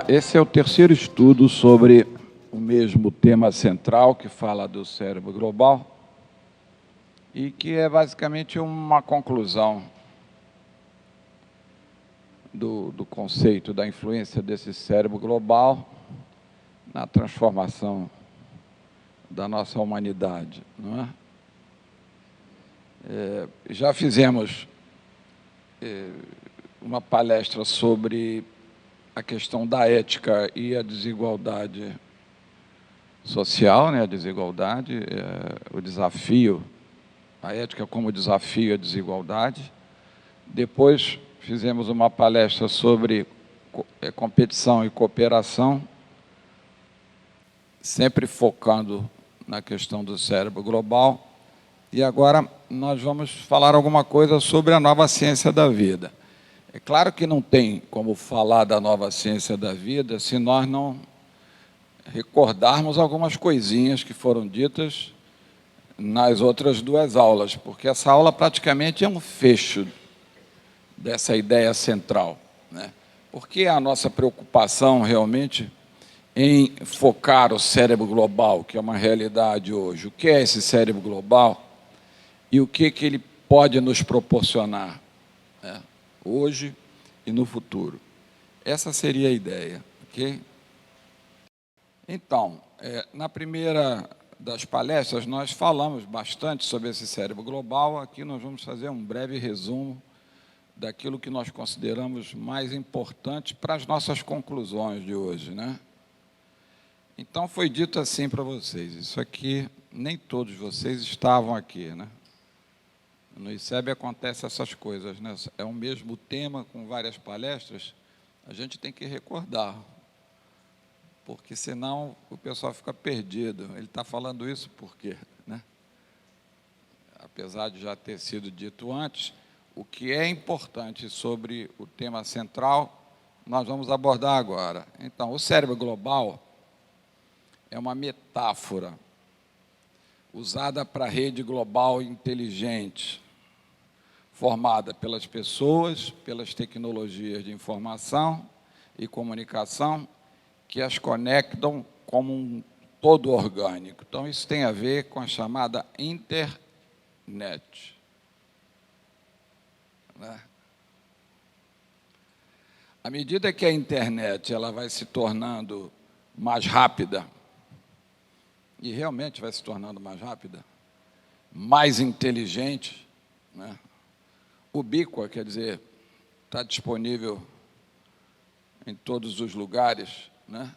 Esse é o terceiro estudo sobre o mesmo tema central, que fala do cérebro global, e que é basicamente uma conclusão do conceito da influência desse cérebro global na transformação da nossa humanidade, não é? Já fizemos uma palestra sobre a questão da ética e a desigualdade social, né? A desigualdade, o desafio, a ética como desafio à desigualdade. Depois fizemos uma palestra sobre competição e cooperação, sempre focando na questão do cérebro global. E agora nós vamos falar alguma coisa sobre a nova ciência da vida. É claro que não tem como falar da nova ciência da vida se nós não recordarmos algumas coisinhas que foram ditas nas outras duas aulas, porque essa aula praticamente é um fecho dessa ideia central, né? Porque a nossa preocupação realmente em focar o cérebro global, que é uma realidade hoje. O que é esse cérebro global e o que ele pode nos proporcionar, né, hoje e no futuro? Essa seria a ideia, ok? Então, na primeira das palestras, nós falamos bastante sobre esse cérebro global. Aqui nós vamos fazer um breve resumo daquilo que nós consideramos mais importante para as nossas conclusões de hoje, né? Então, foi dito assim para vocês, isso aqui, nem todos vocês estavam aqui, né? No ICEB acontece essas coisas, né? É o mesmo tema com várias palestras, a gente tem que recordar, porque senão o pessoal fica perdido. Ele está falando isso por quê, né? Apesar de já ter sido dito antes, o que é importante sobre o tema central, nós vamos abordar agora. Então, o cérebro global é uma metáfora usada para a rede global inteligente, formada pelas pessoas, pelas tecnologias de informação e comunicação, que as conectam como um todo orgânico. Então, isso tem a ver com a chamada internet, né? À medida que a internet ela vai se tornando mais rápida, e realmente vai se tornando mais rápida, mais inteligente, né? Ubíqua, quer dizer, está disponível em todos os lugares, né?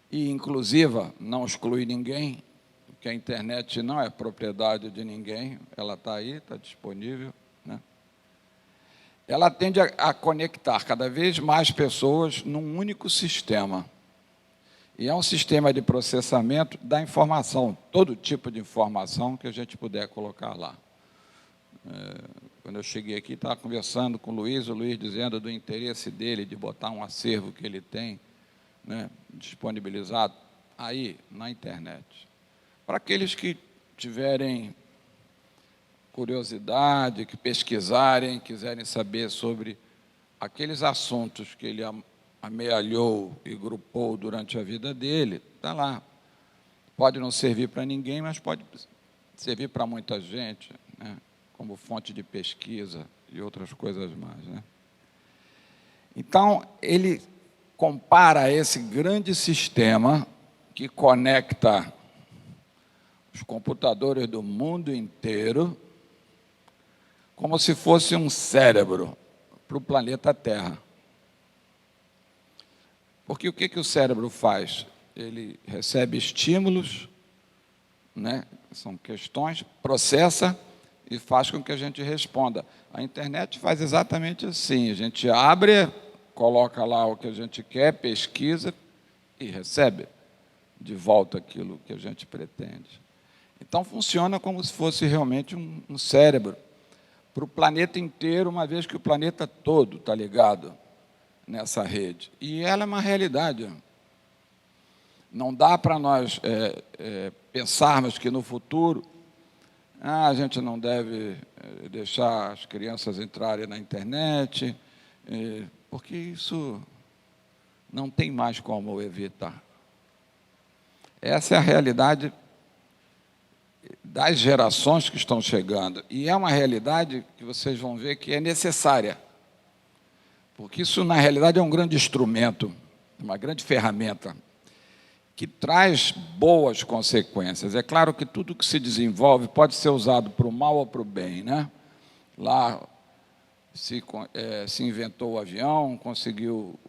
E inclusiva, não exclui ninguém, porque a internet não é propriedade de ninguém, ela está aí, está disponível, né? Ela tende a conectar cada vez mais pessoas num único sistema. E é um sistema de processamento da informação, todo tipo de informação que a gente puder colocar lá. Quando eu cheguei aqui, estava conversando com o Luiz dizendo do interesse dele de botar um acervo que ele tem, né, disponibilizado aí na internet. Para aqueles que tiverem curiosidade, que pesquisarem, quiserem saber sobre aqueles assuntos que ele amealhou e grupou durante a vida dele, está lá. Pode não servir para ninguém, mas pode servir para muita gente, né, como fonte de pesquisa e outras coisas mais, né? Então, ele compara esse grande sistema que conecta os computadores do mundo inteiro como se fosse um cérebro para o planeta Terra. Porque o que o cérebro faz? Ele recebe estímulos, né? São questões, processa e faz com que a gente responda. A internet faz exatamente assim, a gente abre, coloca lá o que a gente quer, pesquisa e recebe de volta aquilo que a gente pretende. Então, funciona como se fosse realmente um cérebro para o planeta inteiro, uma vez que o planeta todo está ligado nessa rede. E ela é uma realidade. Não dá para nós pensarmos que no futuro a gente não deve deixar as crianças entrarem na internet, porque isso não tem mais como evitar. Essa é a realidade das gerações que estão chegando. E é uma realidade que vocês vão ver que é necessária. Porque isso, na realidade, é um grande instrumento, uma grande ferramenta, que traz boas consequências. É claro que tudo que se desenvolve pode ser usado para o mal ou para o bem, né? Lá se inventou o avião, conseguiu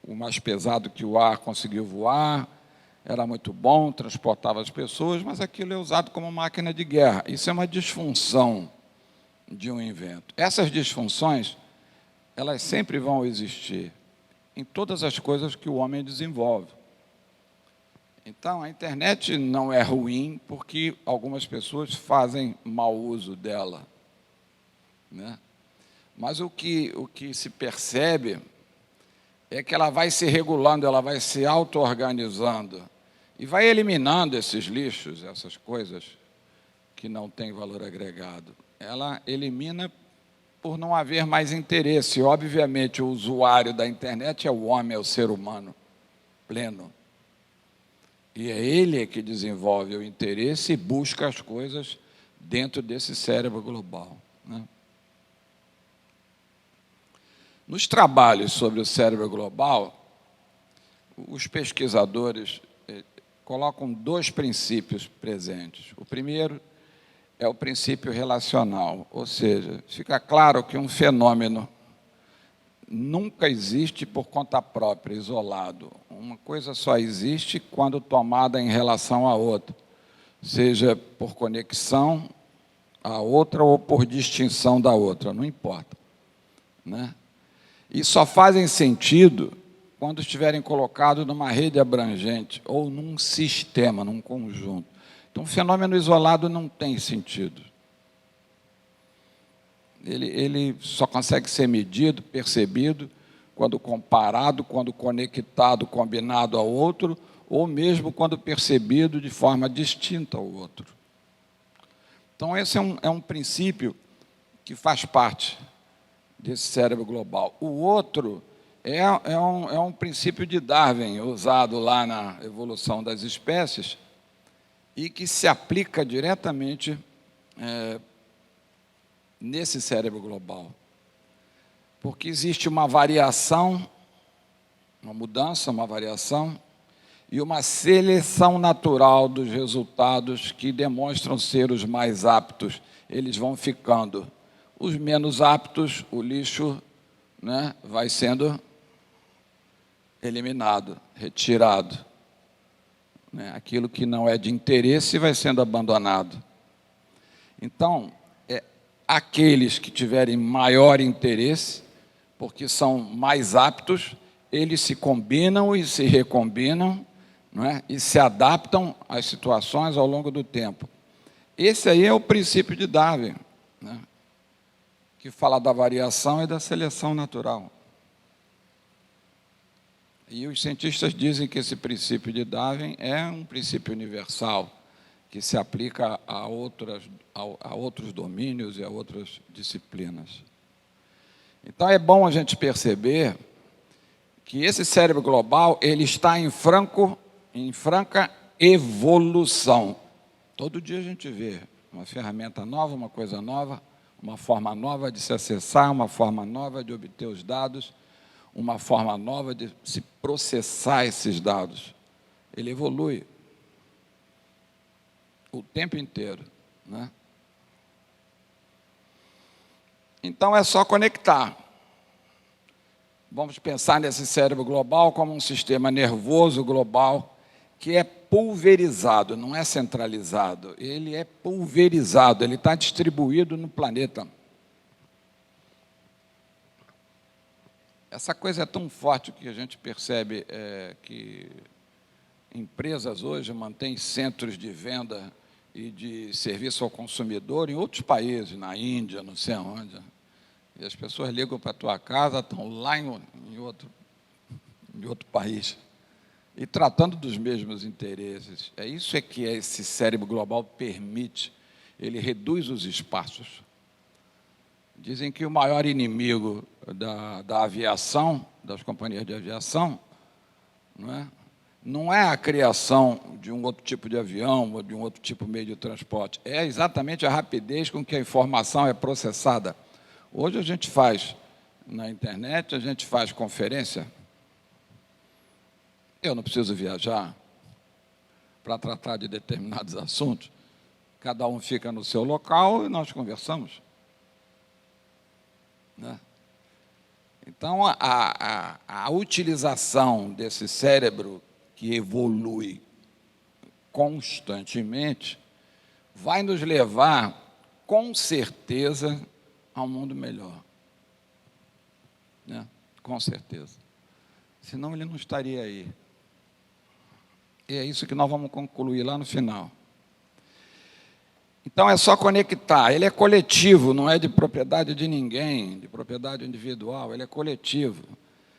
o mais pesado que o ar conseguiu voar, era muito bom, transportava as pessoas, mas aquilo é usado como máquina de guerra. Isso é uma disfunção de um invento. Essas disfunções, elas sempre vão existir em todas as coisas que o homem desenvolve. Então, a internet não é ruim porque algumas pessoas fazem mau uso dela, né? Mas o que se percebe é que ela vai se regulando, ela vai se auto-organizando e vai eliminando esses lixos, essas coisas que não têm valor agregado. Ela elimina por não haver mais interesse. Obviamente, o usuário da internet é o homem, é o ser humano pleno. E é ele que desenvolve o interesse e busca as coisas dentro desse cérebro global, né? Nos trabalhos sobre o cérebro global, os pesquisadores colocam dois princípios presentes. O primeiro é o princípio relacional, ou seja, fica claro que um fenômeno nunca existe por conta própria, isolado. Uma coisa só existe quando tomada em relação à outra, seja por conexão à outra ou por distinção da outra, não importa, né? E só fazem sentido quando estiverem colocados numa rede abrangente ou num sistema, num conjunto. Então, um fenômeno isolado não tem sentido. Ele só consegue ser medido, percebido, quando comparado, quando conectado, combinado ao outro, ou mesmo quando percebido de forma distinta ao outro. Então, esse é um princípio que faz parte desse cérebro global. O outro é um princípio de Darwin, usado lá na evolução das espécies, e que se aplica diretamente nesse cérebro global. Porque existe uma variação, uma mudança, uma variação, e uma seleção natural dos resultados que demonstram ser os mais aptos. Eles vão ficando. Os menos aptos, o lixo, né, vai sendo eliminado, retirado, né? Aquilo que não é de interesse vai sendo abandonado. Então, aqueles que tiverem maior interesse, porque são mais aptos, eles se combinam e se recombinam, não é? E se adaptam às situações ao longo do tempo. Esse aí é o princípio de Darwin, né, que fala da variação e da seleção natural. E os cientistas dizem que esse princípio de Darwin é um princípio universal, que se aplica a outros domínios e a outras disciplinas. Então, é bom a gente perceber que esse cérebro global ele está em franca evolução. Todo dia a gente vê uma ferramenta nova, uma coisa nova, uma forma nova de se acessar, uma forma nova de obter os dados, uma forma nova de se processar esses dados. Ele evolui o tempo inteiro, né? Então, é só conectar. Vamos pensar nesse cérebro global como um sistema nervoso global que é pulverizado, não é centralizado. Ele é pulverizado, ele está distribuído no planeta. Essa coisa é tão forte que a gente percebe que empresas hoje mantêm centros de venda e de serviço ao consumidor em outros países, na Índia, não sei onde. E as pessoas ligam para a tua casa, estão lá em outro país, e tratando dos mesmos interesses. É isso que esse cérebro global permite. Ele reduz os espaços. Dizem que o maior inimigo da aviação, das companhias de aviação, não é? Não é a criação de um outro tipo de avião ou de um outro tipo de meio de transporte. É exatamente a rapidez com que a informação é processada. Hoje a gente faz na internet, a gente faz conferência. Eu não preciso viajar para tratar de determinados assuntos. Cada um fica no seu local e nós conversamos, né? Então, a utilização desse cérebro que evolui constantemente vai nos levar, com certeza, a um mundo melhor, né? Com certeza. Senão ele não estaria aí. E é isso que nós vamos concluir lá no final. Então, é só conectar. Ele é coletivo, não é de propriedade de ninguém, de propriedade individual, ele é coletivo.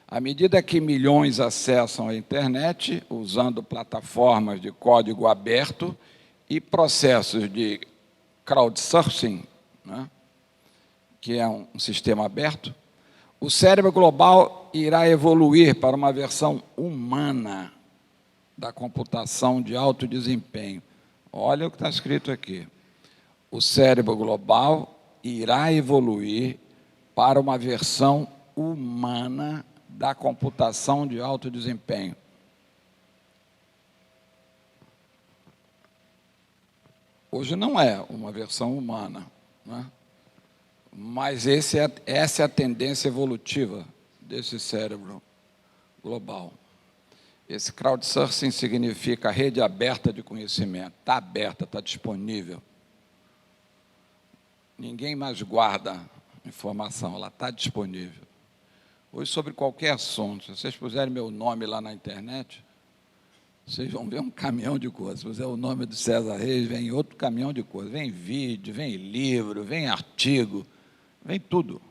À medida que milhões acessam a internet, usando plataformas de código aberto e processos de crowdsourcing, né, que é um sistema aberto, o cérebro global irá evoluir para uma versão humana da computação de alto desempenho. Olha o que está escrito aqui. O cérebro global irá evoluir para uma versão humana da computação de alto desempenho. Hoje não é uma versão humana, né? Mas essa é a tendência evolutiva desse cérebro global. Esse crowdsourcing significa rede aberta de conhecimento. Está aberta, está disponível. Ninguém mais guarda informação, ela está disponível. Hoje, sobre qualquer assunto, se vocês puserem meu nome lá na internet, vocês vão ver um caminhão de coisas. Se puser o nome do César Reis, vem outro caminhão de coisas. Vem vídeo, vem livro, vem artigo, vem tudo.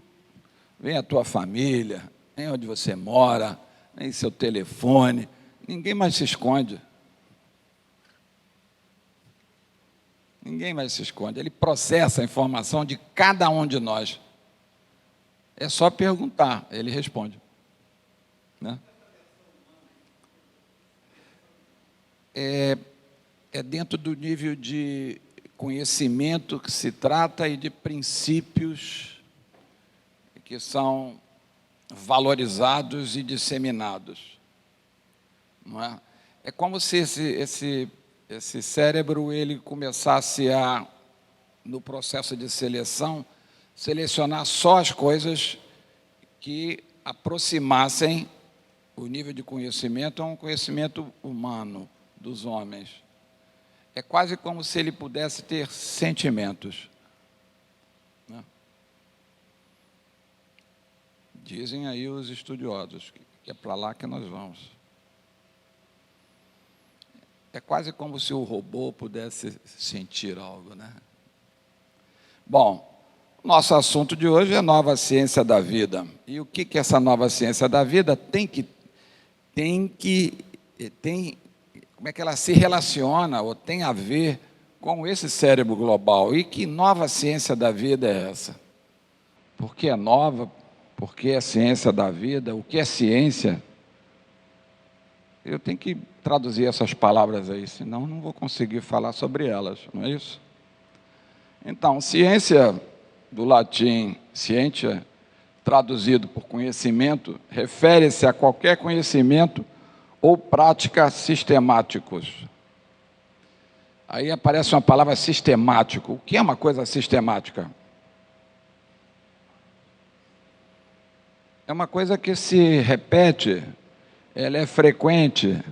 Vem a tua família, vem onde você mora, vem seu telefone. Ninguém mais se esconde. Ninguém mais se esconde. Ele processa a informação de cada um de nós. É só perguntar, ele responde, né? É dentro do nível de conhecimento que se trata e de princípios que são valorizados e disseminados, não é? É como se esse cérebro ele começasse a, no processo de seleção, selecionar só as coisas que aproximassem o nível de conhecimento a um conhecimento humano dos homens. É quase como se ele pudesse ter sentimentos, né? Dizem aí os estudiosos que é para lá que nós vamos. É quase como se o robô pudesse sentir algo, né? Bom, nosso assunto de hoje é nova ciência da vida. E o que essa nova ciência da vida como é que ela se relaciona ou tem a ver com esse cérebro global? E que nova ciência da vida é essa? Por que é nova? Por que é ciência da vida? O que é ciência? Eu tenho que traduzir essas palavras aí, senão não vou conseguir falar sobre elas, não é isso? Então, ciência, do latim scientia, traduzido por conhecimento, refere-se a qualquer conhecimento ou prática sistemáticos. Aí aparece uma palavra sistemático. O que é uma coisa sistemática? É uma coisa que se repete, ela é frequente,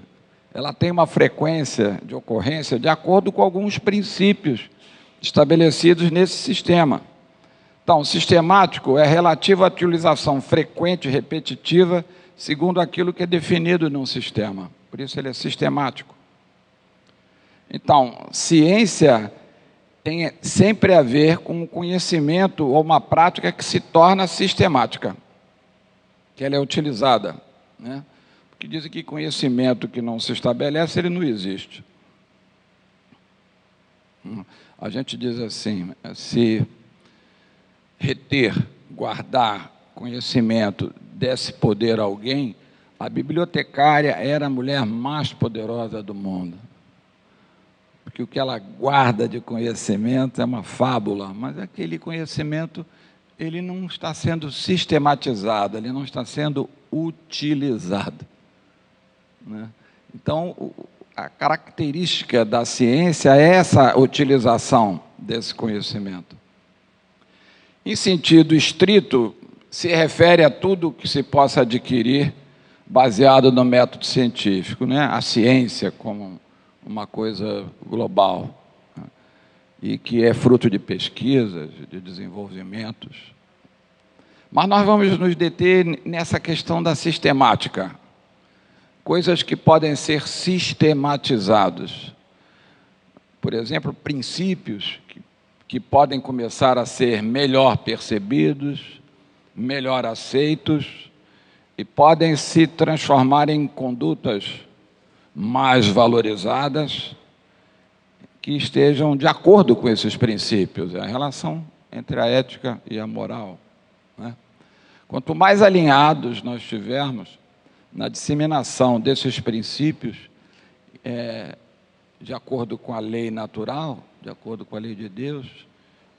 ela tem uma frequência de ocorrência de acordo com alguns princípios estabelecidos nesse sistema. Então, sistemático é relativo à utilização frequente e repetitiva, segundo aquilo que é definido num sistema. Por isso ele é sistemático. Então, ciência tem sempre a ver com um conhecimento ou uma prática que se torna sistemática, que ela é utilizada, né? Porque dizem que conhecimento que não se estabelece, ele não existe. A gente diz assim, se reter, guardar conhecimento desse poder a alguém, A bibliotecária era a mulher mais poderosa do mundo, porque o que ela guarda de conhecimento é uma fábula, mas aquele conhecimento ele não está sendo sistematizado, ele não está sendo utilizado, né? Então, a característica da ciência é essa utilização desse conhecimento. Em sentido estrito, se refere a tudo que se possa adquirir baseado no método científico, né? A ciência como uma coisa global, né? E que é fruto de pesquisas, de desenvolvimentos. Mas nós vamos nos deter nessa questão da sistemática, coisas que podem ser sistematizados. Por exemplo, princípios que podem começar a ser melhor percebidos, melhor aceitos, e podem se transformar em condutas mais valorizadas, que estejam de acordo com esses princípios, a relação entre a ética e a moral, né? Quanto mais alinhados nós estivermos na disseminação desses princípios, de acordo com a lei natural, de acordo com a lei de Deus,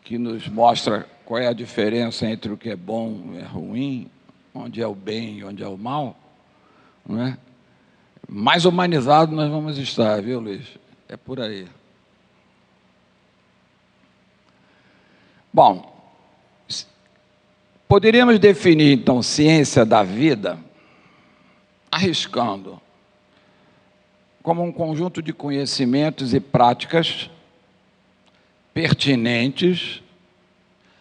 que nos mostra qual é a diferença entre o que é bom e é ruim, onde é o bem e onde é o mal, não é? Mais humanizado nós vamos estar, viu, Luiz? É por aí. Bom, poderíamos definir, então, ciência da vida, arriscando, como um conjunto de conhecimentos e práticas pertinentes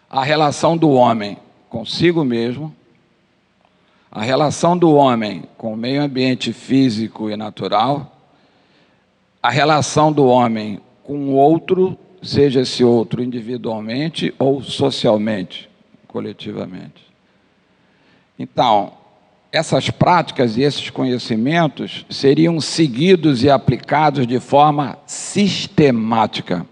à relação do homem consigo mesmo, a relação do homem com o meio ambiente físico e natural, a relação do homem com o outro, seja esse outro individualmente ou socialmente, coletivamente. Então, essas práticas e esses conhecimentos seriam seguidos e aplicados de forma sistemática.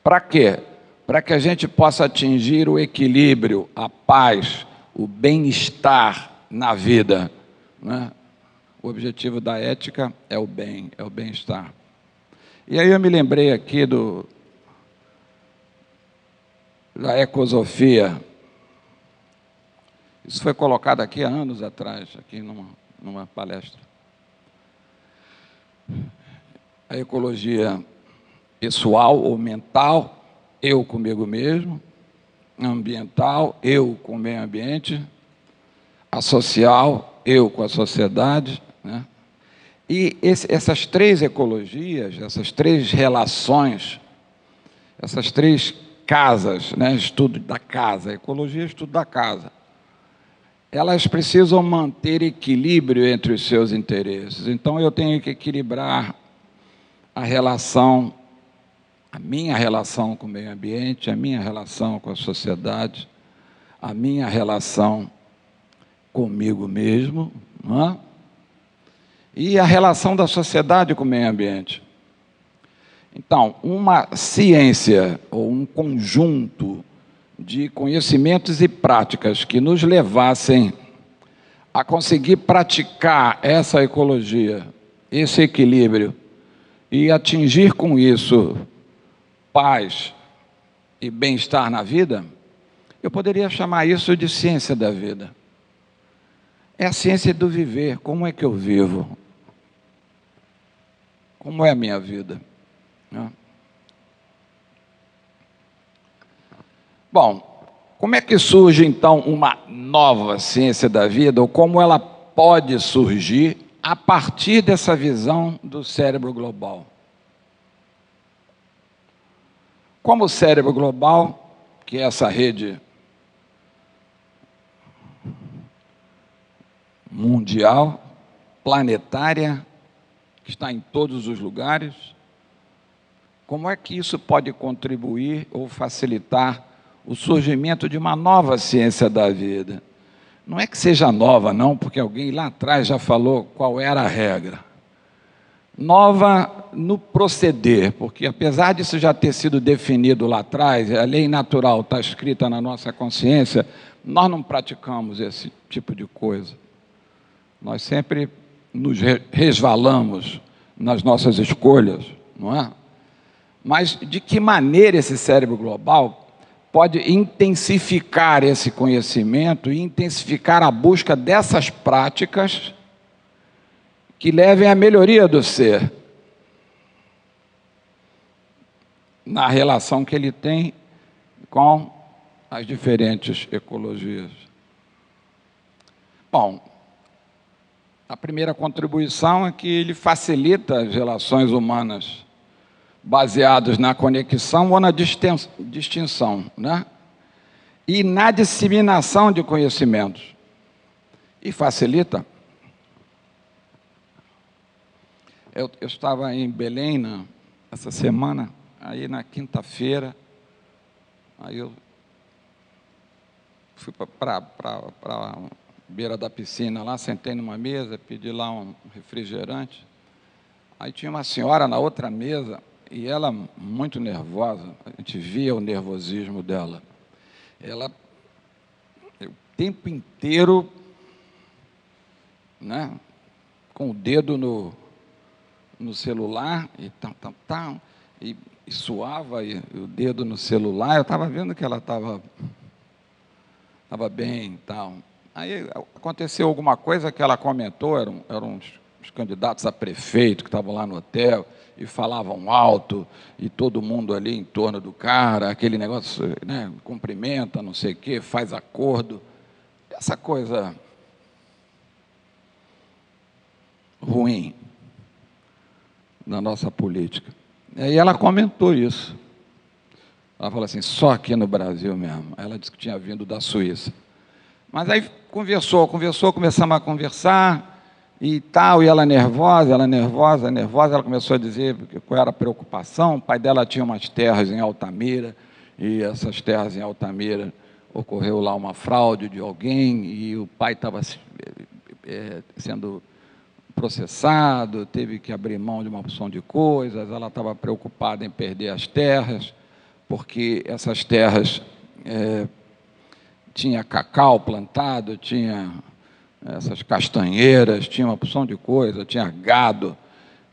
Para quê? Para que a gente possa atingir o equilíbrio, a paz, o bem-estar na vida, né? O objetivo da ética é o bem, é o bem-estar. E aí eu me lembrei aqui da ecosofia. Isso foi colocado aqui há anos atrás, aqui numa palestra. A ecologia pessoal ou mental, eu comigo mesmo; ambiental, eu com o meio ambiente; a social, eu com a sociedade, né? E essas três ecologias, essas três relações, essas três casas, né? Estudo da casa, ecologia, estudo da casa, elas precisam manter equilíbrio entre os seus interesses. Então, eu tenho que equilibrar a relação, a minha relação com o meio ambiente, a minha relação com a sociedade, a minha relação comigo mesmo, não é? E a relação da sociedade com o meio ambiente. Então, uma ciência ou um conjunto de conhecimentos e práticas que nos levassem a conseguir praticar essa ecologia, esse equilíbrio, e atingir com isso paz e bem-estar na vida, eu poderia chamar isso de ciência da vida. É a ciência do viver. Como é que eu vivo? Como é a minha vida? Bom, como é que surge, então, uma nova ciência da vida, ou como ela pode surgir a partir dessa visão do cérebro global? Como o cérebro global, que é essa rede mundial, planetária, que está em todos os lugares, como é que isso pode contribuir ou facilitar o surgimento de uma nova ciência da vida? Não é que seja nova, não, porque alguém lá atrás já falou qual era a regra. Nova no proceder, porque apesar disso já ter sido definido lá atrás, a lei natural está escrita na nossa consciência, nós não praticamos esse tipo de coisa. Nós sempre nos resvalamos nas nossas escolhas, não é? Mas de que maneira esse cérebro global pode intensificar esse conhecimento e intensificar a busca dessas práticas que levem à melhoria do ser, na relação que ele tem com as diferentes ecologias. Bom, a primeira contribuição é que ele facilita as relações humanas baseadas na conexão ou na distinção, né? E na disseminação de conhecimentos. E facilita. Eu estava em Belém essa semana, aí na quinta-feira, aí eu fui para a beira da piscina lá, sentei numa mesa, pedi lá um refrigerante. Aí tinha uma senhora na outra mesa, e ela muito nervosa, a gente via o nervosismo dela. Ela, o tempo inteiro, né, com o dedo no celular, e suava e o dedo no celular. Eu estava vendo que ela estava bem e tal. Aí aconteceu alguma coisa que ela comentou, eram os candidatos a prefeito que estavam lá no hotel, e falavam alto, e todo mundo ali em torno do cara, aquele negócio, né, cumprimenta, não sei o quê, faz acordo. Essa coisa ruim na nossa política. E aí ela comentou isso. Ela falou assim, só aqui no Brasil mesmo. Ela disse que tinha vindo da Suíça. Mas aí começamos a conversar, e tal, e ela nervosa, ela começou a dizer qual era a preocupação. O pai dela tinha umas terras em Altamira, e essas terras em Altamira, ocorreu lá uma fraude de alguém, e o pai estava sendo processado, teve que abrir mão de uma porção de coisas. Ela estava preocupada em perder as terras, porque essas terras tinha cacau plantado, tinha essas castanheiras, tinha uma porção de coisa, tinha gado,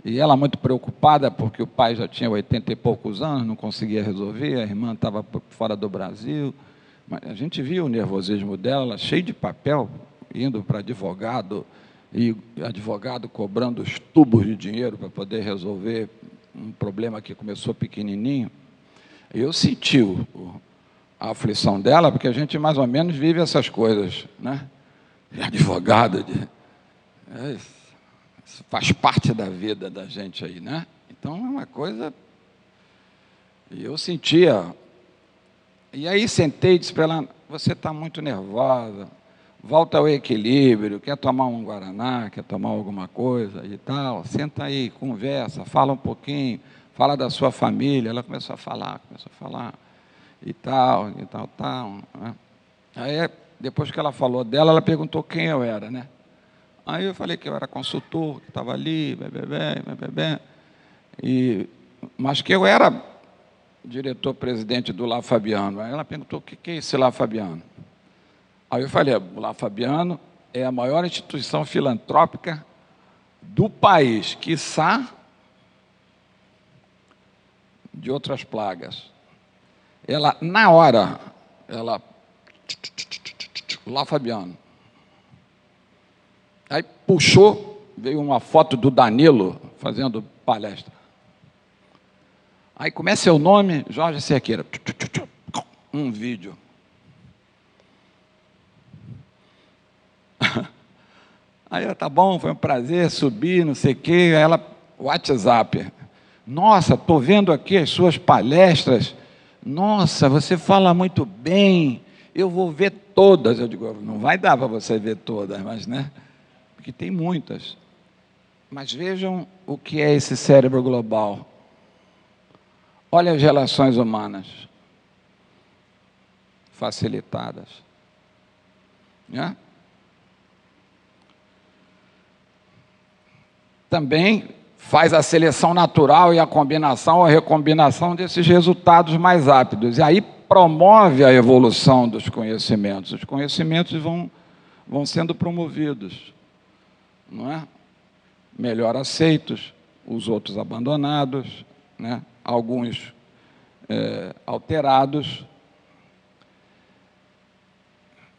e ela muito preocupada, porque o pai já tinha 80 e poucos anos, não conseguia resolver, a irmã estava fora do Brasil, mas a gente viu o nervosismo dela, cheio de papel, indo para advogado, e advogado cobrando os tubos de dinheiro para poder resolver um problema que começou pequenininho. Eu senti a aflição dela, porque a gente mais ou menos vive essas coisas, né? Advogado, isso faz parte da vida da gente aí, né? Então é uma coisa. E eu sentia. E aí sentei e disse para ela, você está muito nervosa, volta ao equilíbrio, quer tomar um guaraná, quer tomar alguma coisa e tal, senta aí, conversa, fala um pouquinho, fala da sua família. Ela começou a falar, e tal, né? Aí, depois que ela falou dela, ela perguntou quem eu era, né? Aí eu falei que eu era consultor, que estava ali, mas que eu era diretor-presidente do Lar Fabiano. Aí ela perguntou, o que é esse Lar Fabiano? Aí eu falei, o Lar Fabiano é a maior instituição filantrópica do país, quiçá de outras plagas. Ela, na hora, Lar Fabiano. Aí puxou, veio uma foto do Danilo fazendo palestra. Aí como é seu nome? Jorge Cerqueira. Um vídeo. Aí tá bom, foi um prazer subir, não sei o quê. Aí ela, WhatsApp. Nossa, estou vendo aqui as suas palestras. Nossa, você fala muito bem. Eu vou ver todas. Eu digo, não vai dar para você ver todas, mas, né? Porque tem muitas. Mas vejam o que é esse cérebro global. Olha as relações humanas facilitadas, né? Também faz a seleção natural e a combinação ou a recombinação desses resultados mais rápidos. E aí promove a evolução dos conhecimentos. Os conhecimentos vão sendo promovidos. não é? Melhor aceitos, os outros abandonados, né? Alguns alterados.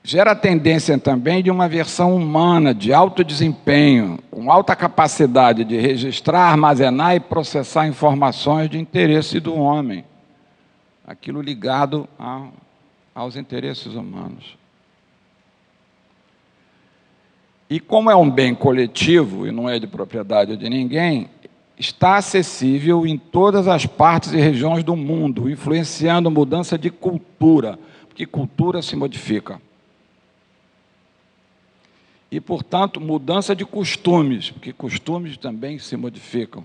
Gera a tendência também de uma versão humana, de alto desempenho, com alta capacidade de registrar, armazenar e processar informações de interesse do homem, aquilo ligado aos interesses humanos. E como é um bem coletivo e não é de propriedade de ninguém, está acessível em todas as partes e regiões do mundo, influenciando mudança de cultura, porque cultura se modifica. E, portanto, mudança de costumes, porque costumes também se modificam.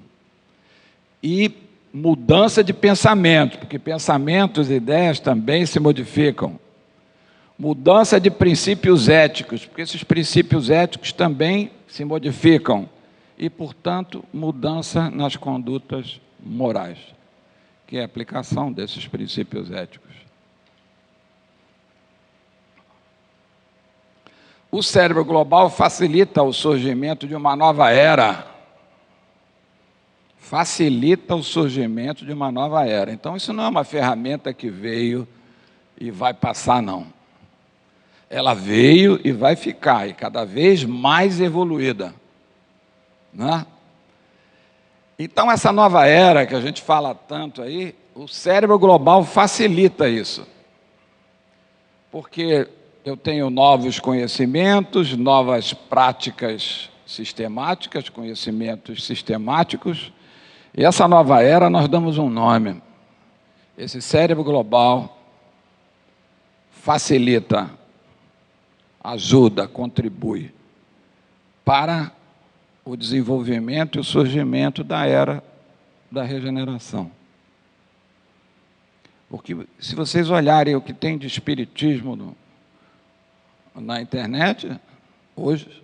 E mudança de pensamento, porque pensamentos e ideias também se modificam. Mudança de princípios éticos, porque esses princípios éticos também se modificam. E, portanto, mudança nas condutas morais, que é a aplicação desses princípios éticos. O cérebro global facilita o surgimento de uma nova era. Facilita o surgimento de uma nova era. Então, isso não é uma ferramenta que veio e vai passar, não. Ela veio e vai ficar, e cada vez mais evoluída, né? Então, essa nova era que a gente fala tanto aí, o cérebro global facilita isso. Porque eu tenho novos conhecimentos, novas práticas sistemáticas, conhecimentos sistemáticos, e essa nova era nós damos um nome. Esse cérebro global facilita, ajuda, contribui para o desenvolvimento e o surgimento da era da regeneração. Porque se vocês olharem o que tem de espiritismo na internet, hoje,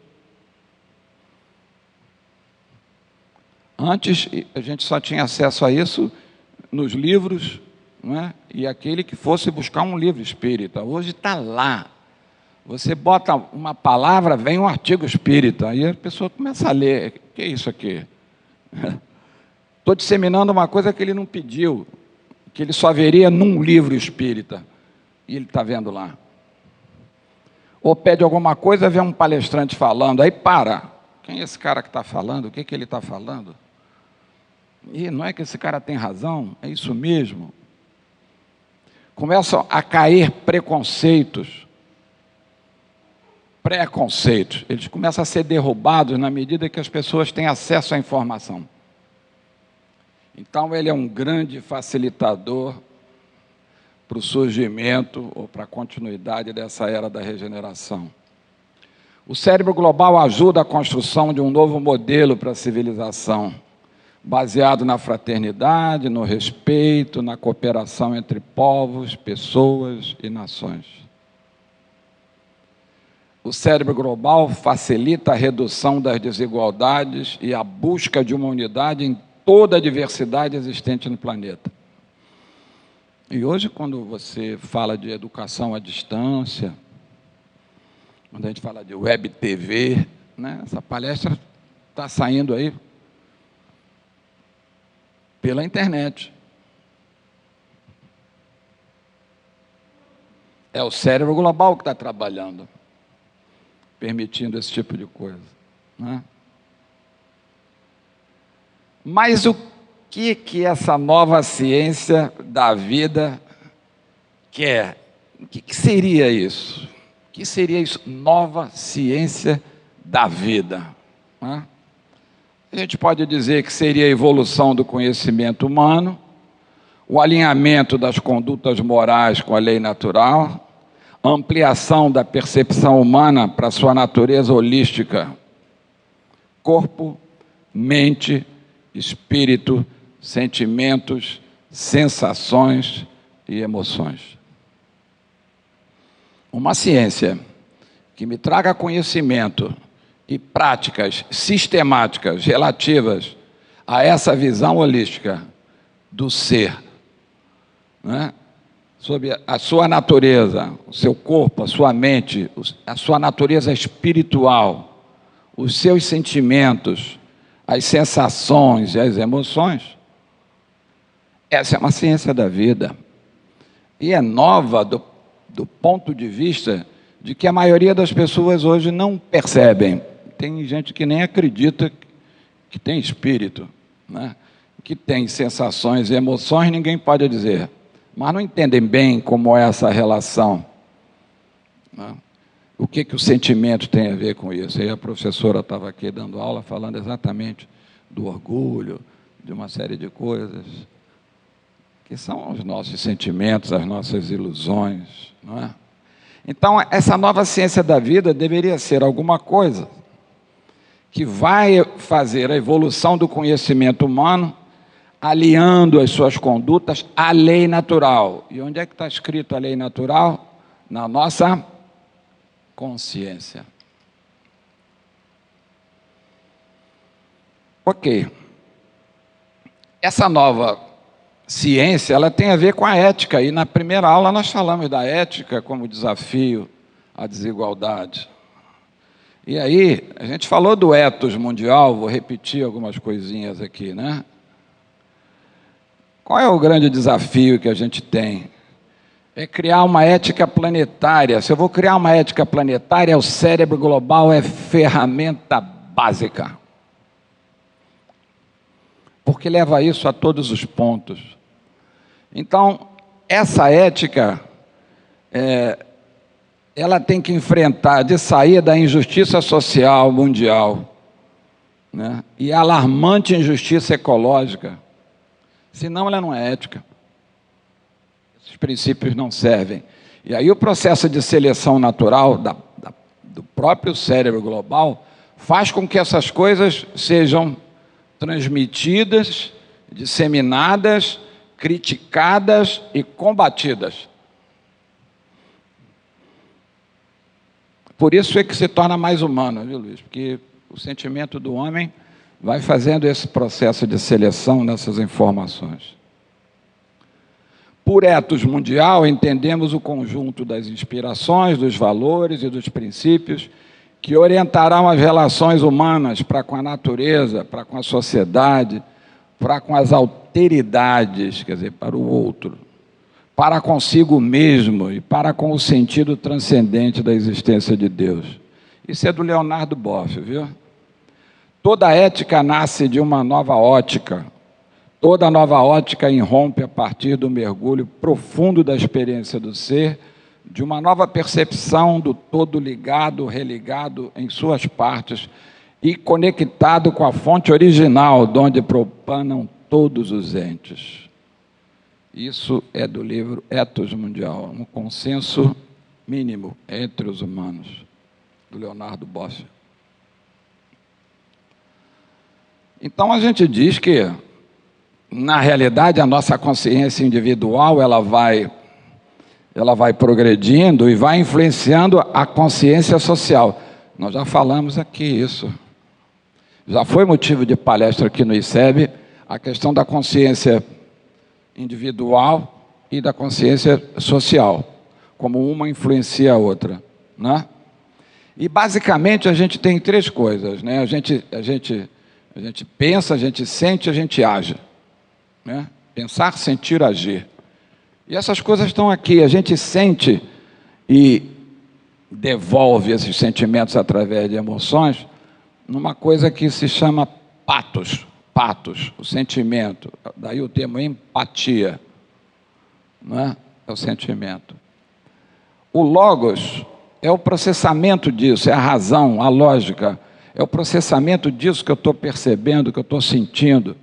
antes a gente só tinha acesso a isso nos livros, não é? E aquele que fosse buscar um livro espírita. Hoje está lá. Você bota uma palavra, vem um artigo espírita, aí a pessoa começa a ler. O que é isso aqui? Estou disseminando uma coisa que ele não pediu, que ele só veria num livro espírita, e ele está vendo lá. Ou pede alguma coisa, vê um palestrante falando, aí para. Quem é esse cara que está falando? O que ele está falando? E não é que esse cara tem razão? É isso mesmo? Começam a cair preconceitos, eles começam a ser derrubados na medida que as pessoas têm acesso à informação. Então, ele é um grande facilitador para o surgimento ou para a continuidade dessa era da regeneração. O cérebro global ajuda a construção de um novo modelo para a civilização, baseado na fraternidade, no respeito, na cooperação entre povos, pessoas e nações. O cérebro global facilita a redução das desigualdades e a busca de uma unidade em toda a diversidade existente no planeta. E hoje, quando você fala de educação à distância, quando a gente fala de web TV, né, essa palestra está saindo aí pela internet. É o cérebro global que está trabalhando, permitindo esse tipo de coisa, né? Mas o que essa nova ciência da vida quer? O que seria isso? O que seria isso? Nova ciência da vida, né? A gente pode dizer que seria a evolução do conhecimento humano, o alinhamento das condutas morais com a lei natural, a ampliação da percepção humana para sua natureza holística, corpo, mente, espírito, sentimentos, sensações e emoções. Uma ciência que me traga conhecimento e práticas sistemáticas relativas a essa visão holística do ser, né? Sobre a sua natureza, o seu corpo, a sua mente, a sua natureza espiritual, os seus sentimentos, as sensações e as emoções. Essa é uma ciência da vida. E é nova do ponto de vista de que a maioria das pessoas hoje não percebem. Tem gente que nem acredita que tem espírito, né? Que tem sensações e emoções, ninguém pode dizer. Mas não entendem bem como é essa relação, né? O que o sentimento tem a ver com isso? E a professora estava aqui dando aula falando exatamente do orgulho, de uma série de coisas, que são os nossos sentimentos, as nossas ilusões, não é? Então, essa nova ciência da vida deveria ser alguma coisa que vai fazer a evolução do conhecimento humano, aliando as suas condutas à lei natural. E onde é que está escrito a lei natural? Na nossa consciência. Ok. Essa nova ciência, ela tem a ver com a ética, e na primeira aula nós falamos da ética como desafio à desigualdade. E aí, a gente falou do ethos mundial, vou repetir algumas coisinhas aqui, né? Qual é o grande desafio que a gente tem? É criar uma ética planetária. Se eu vou criar uma ética planetária, o cérebro global é ferramenta básica. Porque leva isso a todos os pontos. Então, essa ética, ela tem que enfrentar, de sair da injustiça social mundial, né? E a alarmante injustiça ecológica. Senão ela não é ética. Esses princípios não servem. E aí o processo de seleção natural do próprio cérebro global faz com que essas coisas sejam transmitidas, disseminadas, criticadas e combatidas. Por isso é que se torna mais humano, viu, Luiz? Porque o sentimento do homem vai fazendo esse processo de seleção nessas informações. Por ethos mundial, entendemos o conjunto das inspirações, dos valores e dos princípios que orientarão as relações humanas para com a natureza, para com a sociedade, para com as alteridades, quer dizer, para o outro, para consigo mesmo e para com o sentido transcendente da existência de Deus. Isso é do Leonardo Boff, viu? Toda ética nasce de uma nova ótica. Toda nova ótica irrompe a partir do mergulho profundo da experiência do ser, de uma nova percepção do todo ligado, religado em suas partes e conectado com a fonte original, de onde propanam todos os entes. Isso é do livro Ethos Mundial, um consenso mínimo entre os humanos, do Leonardo Boff. Então a gente diz que, na realidade, a nossa consciência individual ela vai progredindo e vai influenciando a consciência social. Nós já falamos aqui isso. Já foi motivo de palestra aqui no ICEB a questão da consciência individual e da consciência social, como uma influencia a outra, né? E basicamente a gente tem três coisas, né? A gente pensa, a gente sente, a gente age, né? Pensar, sentir, agir. E essas coisas estão aqui. A gente sente e devolve esses sentimentos através de emoções numa coisa que se chama patos, o sentimento. Daí o termo empatia, não é? É o sentimento. O logos é o processamento disso, é a razão, a lógica. É o processamento disso que eu estou percebendo, que eu estou sentindo,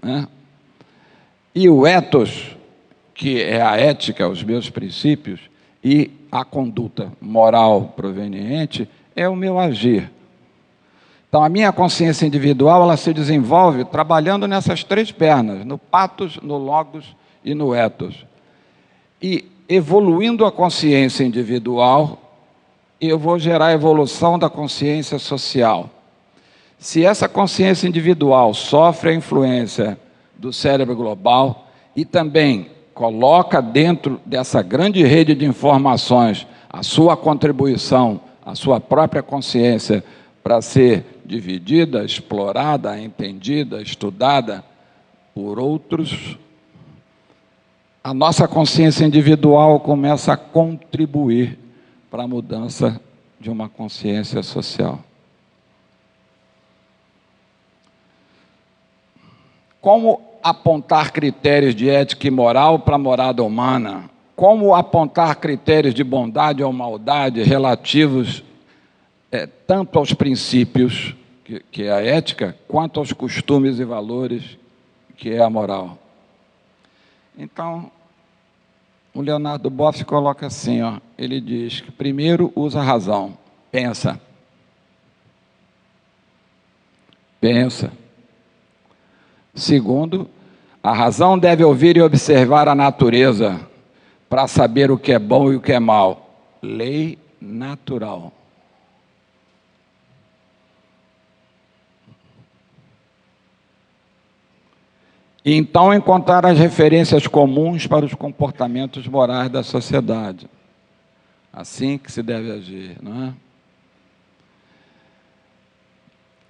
né? E o ethos, que é a ética, os meus princípios, e a conduta moral proveniente, é o meu agir. Então, a minha consciência individual, ela se desenvolve trabalhando nessas três pernas, no patos, no logos e no ethos. E evoluindo a consciência individual, eu vou gerar a evolução da consciência social. Se essa consciência individual sofre a influência do cérebro global e também coloca dentro dessa grande rede de informações a sua contribuição, a sua própria consciência para ser dividida, explorada, entendida, estudada por outros, a nossa consciência individual começa a contribuir para a mudança de uma consciência social. Como apontar critérios de ética e moral para a morada humana? Como apontar critérios de bondade ou maldade relativos tanto aos princípios, que é a ética, quanto aos costumes e valores, que é a moral? Então, o Leonardo Boff coloca assim, ó, ele diz que primeiro usa a razão, pensa. Pensa. Segundo, a razão deve ouvir e observar a natureza para saber o que é bom e o que é mal. Lei natural. E então encontrar as referências comuns para os comportamentos morais da sociedade. Assim que se deve agir, não é?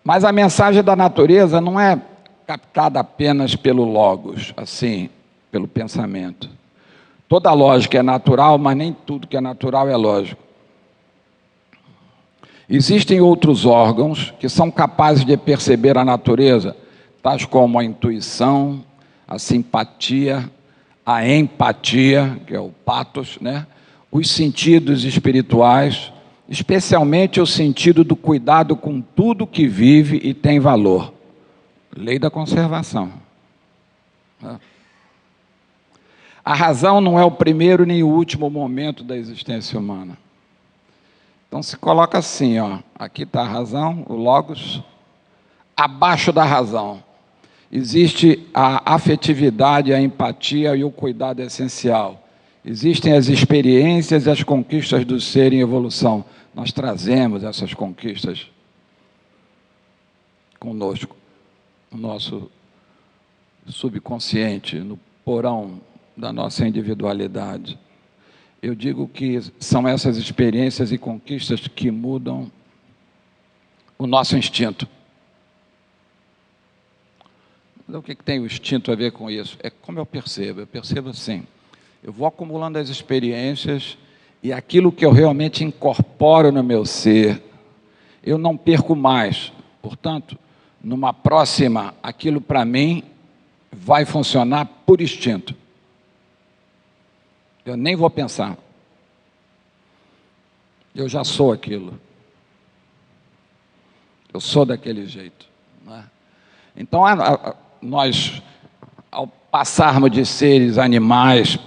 Mas a mensagem da natureza não é captada apenas pelo logos, assim, pelo pensamento. Toda lógica é natural, mas nem tudo que é natural é lógico. Existem outros órgãos que são capazes de perceber a natureza, tais como a intuição, a simpatia, a empatia, que é o pathos, né? Os sentidos espirituais, especialmente o sentido do cuidado com tudo que vive e tem valor. Lei da conservação. A razão não é o primeiro nem o último momento da existência humana. Então se coloca assim, ó, aqui está a razão, o logos, abaixo da razão existe a afetividade, a empatia e o cuidado essencial. Existem as experiências e as conquistas do ser em evolução. Nós trazemos essas conquistas conosco, no nosso subconsciente, no porão da nossa individualidade. Eu digo que são essas experiências e conquistas que mudam o nosso instinto. O que tem o instinto a ver com isso? É como eu percebo assim, eu vou acumulando as experiências e aquilo que eu realmente incorporo no meu ser, eu não perco mais. Portanto, numa próxima, aquilo para mim vai funcionar por instinto. Eu nem vou pensar. Eu já sou aquilo. Eu sou daquele jeito. Não é? Então, nós, ao passarmos de seres animais,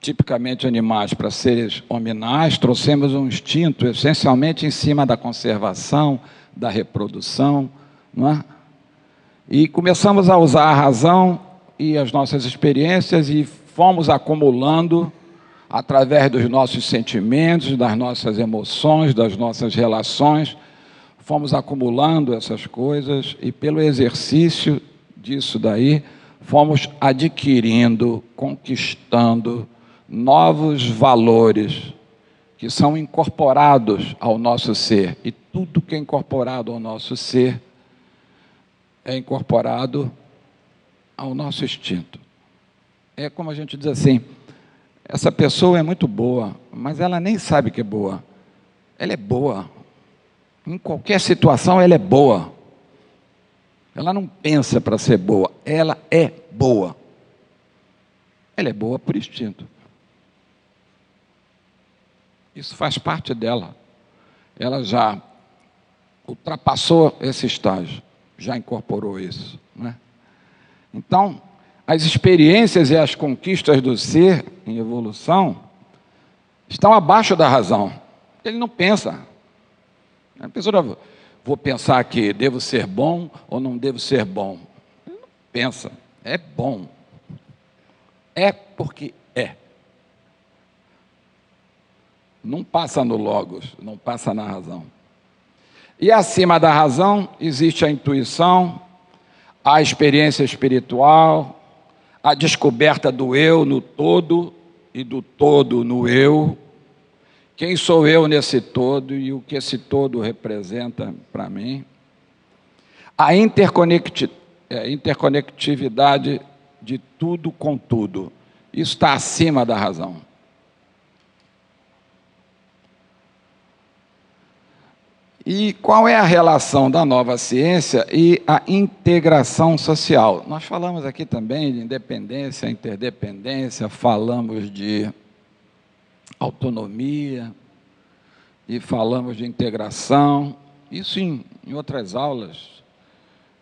tipicamente animais, para seres hominais, trouxemos um instinto essencialmente em cima da conservação, da reprodução, não é? E começamos a usar a razão e as nossas experiências e fomos acumulando, através dos nossos sentimentos, das nossas emoções, das nossas relações, fomos acumulando essas coisas e pelo exercício disso daí, fomos adquirindo, conquistando novos valores que são incorporados ao nosso ser. E tudo que é incorporado ao nosso ser é incorporado ao nosso instinto. É como a gente diz assim, essa pessoa é muito boa, mas ela nem sabe que é boa. Ela é boa. Em qualquer situação ela é boa. Ela não pensa para ser boa, ela é boa. Ela é boa por instinto. Isso faz parte dela. Ela já ultrapassou esse estágio, já incorporou isso, né? Então, as experiências e as conquistas do ser em evolução estão abaixo da razão. Ele não pensa. A pessoa não, vou pensar que devo ser bom ou não devo ser bom. Ele não pensa, é bom. É porque é. Não passa no logos, não passa na razão. E acima da razão existe a intuição, a experiência espiritual, a descoberta do eu no todo e do todo no eu, Quem sou eu nesse todo e o que esse todo representa para mim? A interconectividade de tudo com tudo. Isso está acima da razão. E qual é a relação da nova ciência e a integração social? Nós falamos aqui também de independência, interdependência, falamos de autonomia e falamos de integração. Isso em outras aulas.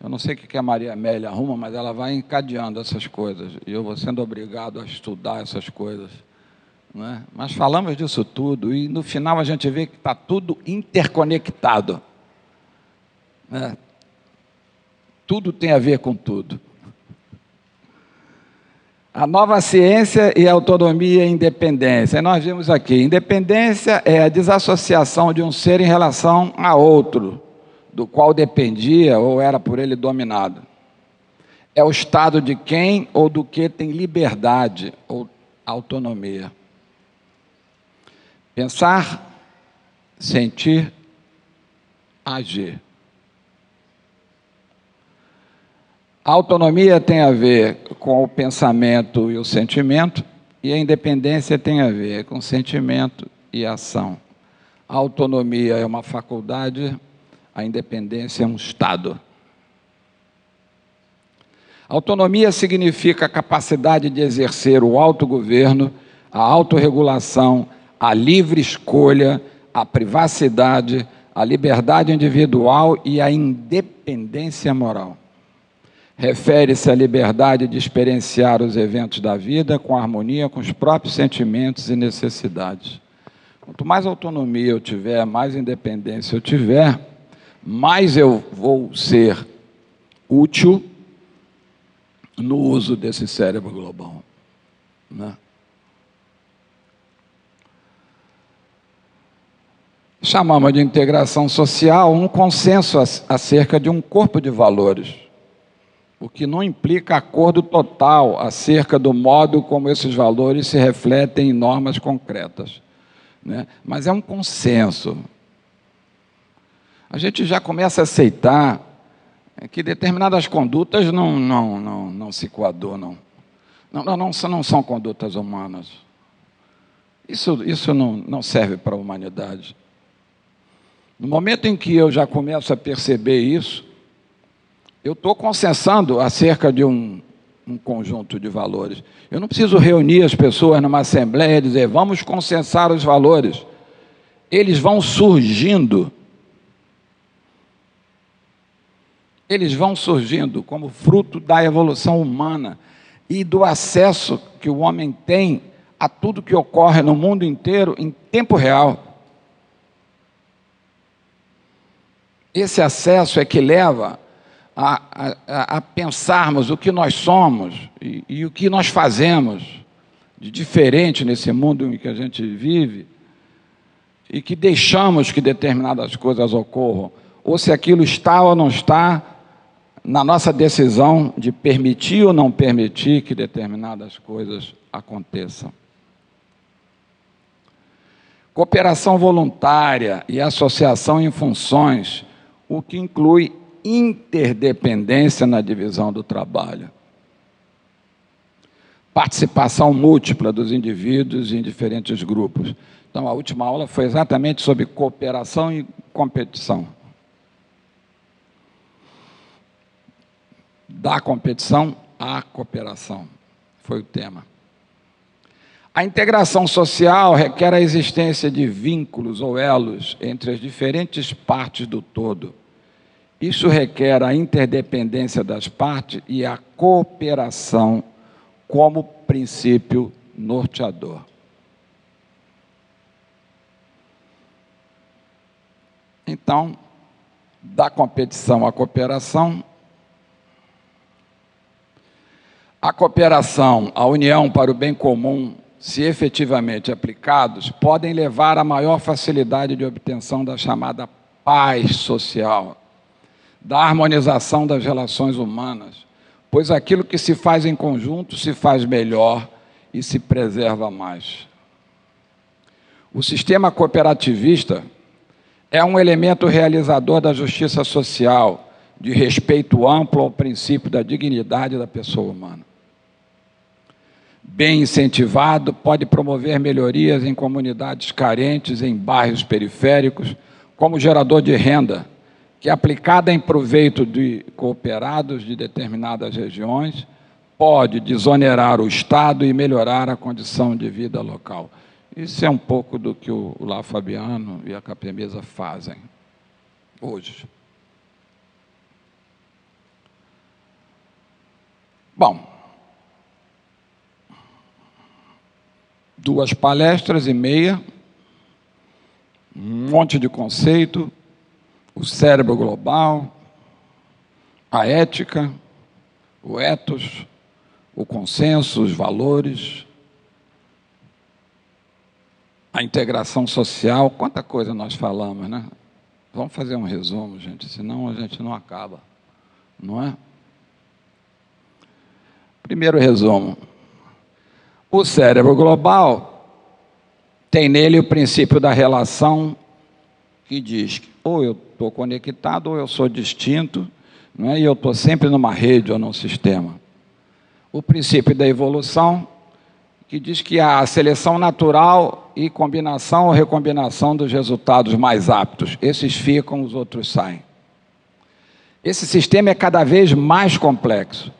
Eu não sei o que a Maria Amélia arruma, mas ela vai encadeando essas coisas. E eu vou sendo obrigado a estudar essas coisas. Né? Mas falamos disso tudo e no final a gente vê que está tudo interconectado. Né? Tudo tem a ver com tudo. A nova ciência e a autonomia e independência. E nós vimos aqui, independência é a desassociação de um ser em relação a outro, do qual dependia ou era por ele dominado. É o estado de quem ou do que tem liberdade ou autonomia. Pensar, sentir, agir. A autonomia tem a ver com o pensamento e o sentimento, e a independência tem a ver com sentimento e ação. A autonomia é uma faculdade, a independência é um estado. Autonomia significa a capacidade de exercer o autogoverno, a autorregulação, a livre escolha, a privacidade, a liberdade individual e a independência moral. Refere-se à liberdade de experienciar os eventos da vida com harmonia com os próprios sentimentos e necessidades. Quanto mais autonomia eu tiver, mais independência eu tiver, mais eu vou ser útil no uso desse cérebro global. Né? Chamamos de integração social um consenso acerca de um corpo de valores, o que não implica acordo total acerca do modo como esses valores se refletem em normas concretas. Né? Mas é um consenso. A gente já começa a aceitar que determinadas condutas não se coadunam. Não são condutas humanas. Isso não serve para a humanidade. No momento em que eu já começo a perceber isso, eu estou consensando acerca de um conjunto de valores. Eu não preciso reunir as pessoas numa assembleia e dizer, vamos consensar os valores. Eles vão surgindo. Eles vão surgindo como fruto da evolução humana e do acesso que o homem tem a tudo que ocorre no mundo inteiro em tempo real. Esse acesso é que leva a pensarmos o que nós somos e o que nós fazemos de diferente nesse mundo em que a gente vive e que deixamos que determinadas coisas ocorram, ou se aquilo está ou não está na nossa decisão de permitir ou não permitir que determinadas coisas aconteçam. Cooperação voluntária e associação em funções, o que inclui interdependência na divisão do trabalho. Participação múltipla dos indivíduos em diferentes grupos. Então, a última aula foi exatamente sobre cooperação e competição. Da competição à cooperação, foi o tema. A integração social requer a existência de vínculos ou elos entre as diferentes partes do todo. Isso requer a interdependência das partes e a cooperação como princípio norteador. Então, da competição à cooperação, a cooperação, a união para o bem comum, se efetivamente aplicados, podem levar a maior facilidade de obtenção da chamada paz social, da harmonização das relações humanas, pois aquilo que se faz em conjunto se faz melhor e se preserva mais. O sistema cooperativista é um elemento realizador da justiça social, de respeito amplo ao princípio da dignidade da pessoa humana. Bem incentivado, pode promover melhorias em comunidades carentes, em bairros periféricos, como gerador de renda, que, aplicada em proveito de cooperados de determinadas regiões, pode desonerar o Estado e melhorar a condição de vida local. Isso é um pouco do que o Lar Fabiano e a Capemisa fazem hoje. Bom, 2 palestras e meia, um monte de conceito, o cérebro global, a ética, o ethos, o consenso, os valores, a integração social. Quanta coisa nós falamos, né? Vamos fazer um resumo, gente, senão a gente não acaba, não é? Primeiro resumo. O cérebro global tem nele o princípio da relação, que diz que ou eu estou conectado ou eu sou distinto, não é? E eu estou sempre numa rede ou num sistema. O princípio da evolução, que diz que há a seleção natural e combinação ou recombinação dos resultados mais aptos. Esses ficam, os outros saem. Esse sistema é cada vez mais complexo.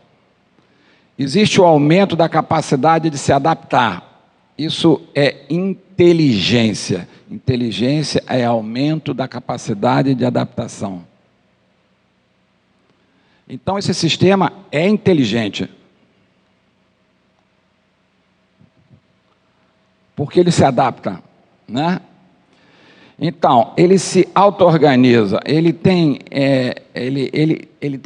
Existe o aumento da capacidade de se adaptar. Isso é inteligência. Inteligência é aumento da capacidade de adaptação. Então, esse sistema é inteligente. Porque ele se adapta, né? Então, ele se auto-organiza, ele tem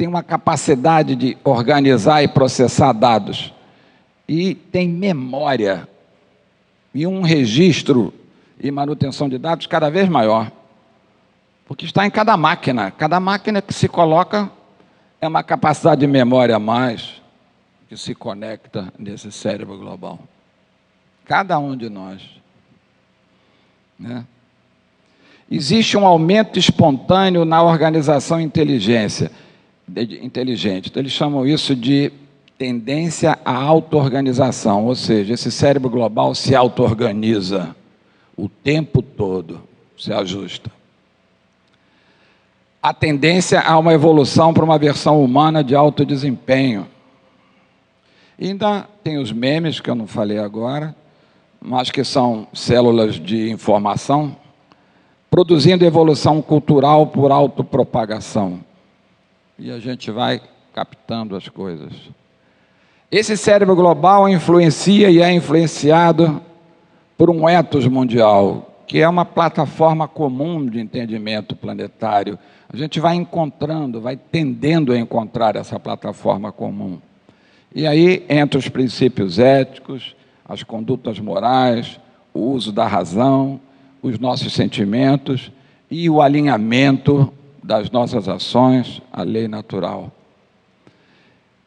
uma capacidade de organizar e processar dados, e tem memória, e um registro e manutenção de dados cada vez maior, porque está em cada máquina que se coloca é uma capacidade de memória a mais, que se conecta nesse cérebro global. Cada um de nós, né? Existe um aumento espontâneo na organização inteligente. Então, eles chamam isso de tendência à auto-organização, ou seja, esse cérebro global se auto-organiza o tempo todo, se ajusta. A tendência a uma evolução para uma versão humana de alto desempenho. E ainda tem os memes, que eu não falei agora, mas que são células de informação, produzindo evolução cultural por autopropagação. E a gente vai captando as coisas. Esse cérebro global influencia e é influenciado por um ethos mundial, que é uma plataforma comum de entendimento planetário. A gente vai encontrando, vai tendendo a encontrar essa plataforma comum. E aí, entre os princípios éticos, as condutas morais, o uso da razão, os nossos sentimentos e o alinhamento das nossas ações à lei natural.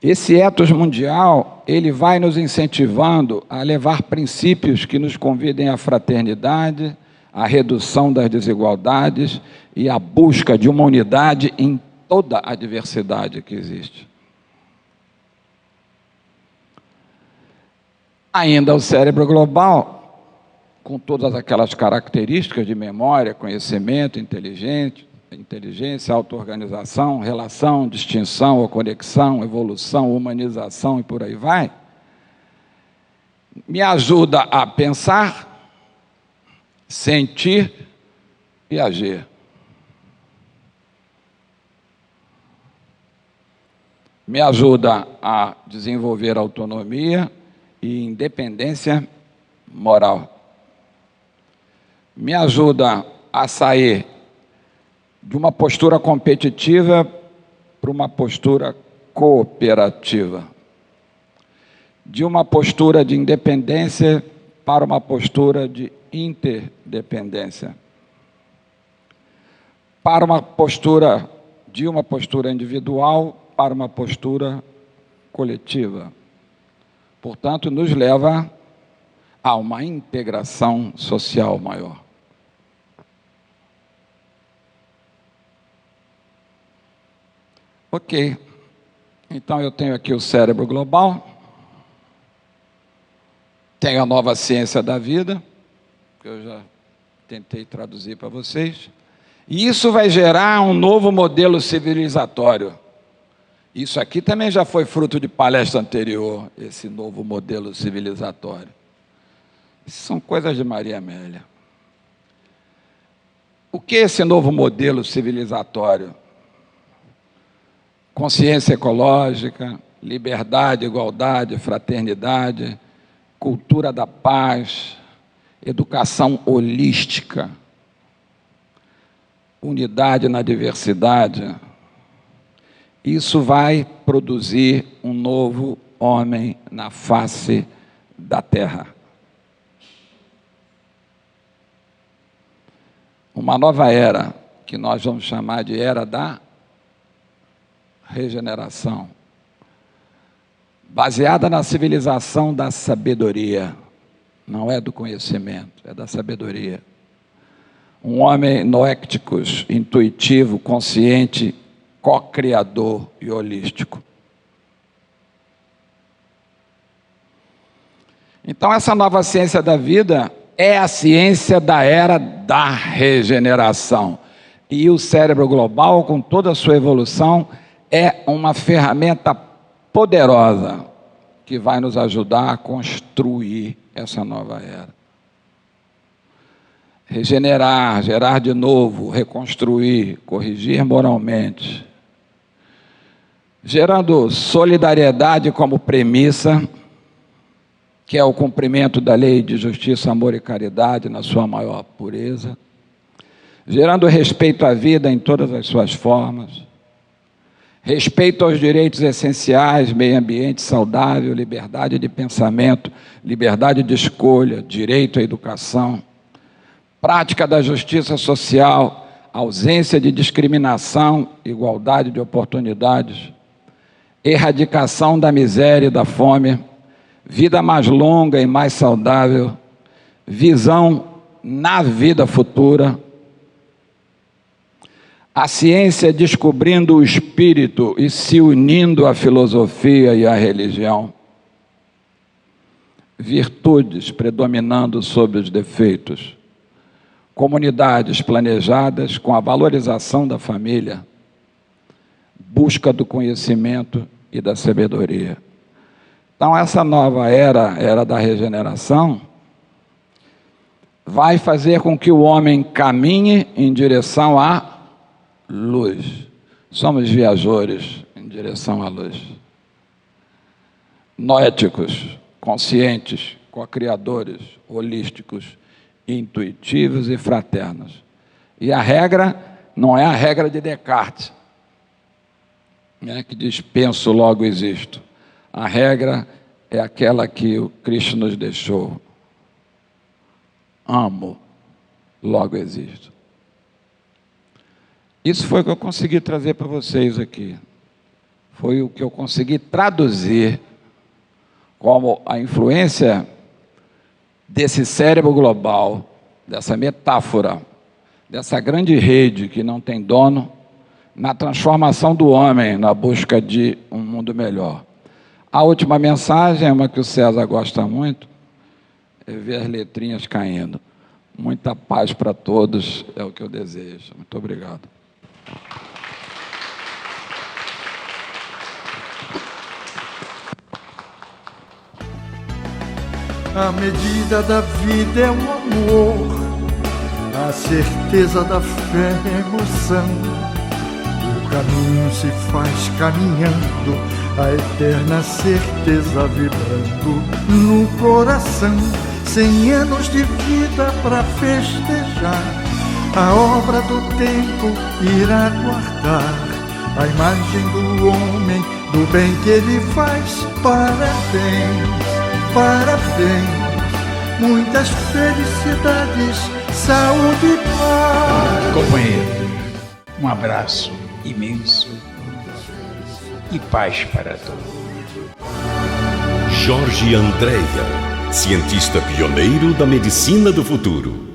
Esse ethos mundial, ele vai nos incentivando a levar princípios que nos convidem à fraternidade, à redução das desigualdades e à busca de uma unidade em toda a diversidade que existe. Ainda o cérebro global, com todas aquelas características de memória, conhecimento, inteligência, auto-organização, relação, distinção ou conexão, evolução, humanização e por aí vai, me ajuda a pensar, sentir e agir. Me ajuda a desenvolver autonomia e independência moral. Me ajuda a sair de uma postura competitiva para uma postura cooperativa. De uma postura de independência para uma postura de interdependência. Para uma postura individual para uma postura coletiva. Portanto, nos leva há uma integração social maior. Ok, então eu tenho aqui o cérebro global, tenho a nova ciência da vida, que eu já tentei traduzir para vocês, e isso vai gerar um novo modelo civilizatório. Isso aqui também já foi fruto de palestra anterior, esse novo modelo civilizatório. Isso são coisas de Maria Amélia. O que é esse novo modelo civilizatório? Consciência ecológica, liberdade, igualdade, fraternidade, cultura da paz, educação holística, unidade na diversidade. Isso vai produzir um novo homem na face da Terra. Uma nova era, que nós vamos chamar de era da regeneração, baseada na civilização da sabedoria, não é do conhecimento, é da sabedoria. Um homem noéticos, intuitivo, consciente, co-criador e holístico. Então, essa nova ciência da vida é a ciência da era da regeneração. E o cérebro global, com toda a sua evolução, é uma ferramenta poderosa que vai nos ajudar a construir essa nova era. Regenerar, gerar de novo, reconstruir, corrigir moralmente, gerando solidariedade como premissa, que é o cumprimento da lei de justiça, amor e caridade na sua maior pureza, gerando respeito à vida em todas as suas formas, respeito aos direitos essenciais, meio ambiente saudável, liberdade de pensamento, liberdade de escolha, direito à educação, prática da justiça social, ausência de discriminação, igualdade de oportunidades, erradicação da miséria e da fome, vida mais longa e mais saudável, visão na vida futura, a ciência descobrindo o espírito e se unindo à filosofia e à religião, virtudes predominando sobre os defeitos, comunidades planejadas com a valorização da família, busca do conhecimento e da sabedoria. Então, essa nova era da regeneração, vai fazer com que o homem caminhe em direção à luz. Somos viajores em direção à luz. Noéticos, conscientes, co-criadores, holísticos, intuitivos e fraternos. E a regra não é a regra de Descartes, né, que diz penso, logo existo. A regra é aquela que o Cristo nos deixou. Amo, logo existo. Isso foi o que eu consegui trazer para vocês aqui. Foi o que eu consegui traduzir como a influência desse cérebro global, dessa metáfora, dessa grande rede que não tem dono, na transformação do homem, na busca de um mundo melhor. A última mensagem é uma que o César gosta muito, é ver as letrinhas caindo. Muita paz para todos, é o que eu desejo. Muito obrigado. A medida da vida é o amor, a certeza da fé é a emoção. O caminho se faz caminhando, a eterna certeza vibrando no coração. 100 anos de vida para festejar, a obra do tempo irá guardar a imagem do homem, do bem que ele faz. Parabéns, parabéns, muitas felicidades, saúde e paz. Companheiro, um abraço imenso e paz para todos. Jorge Andréia, cientista pioneiro da medicina do futuro.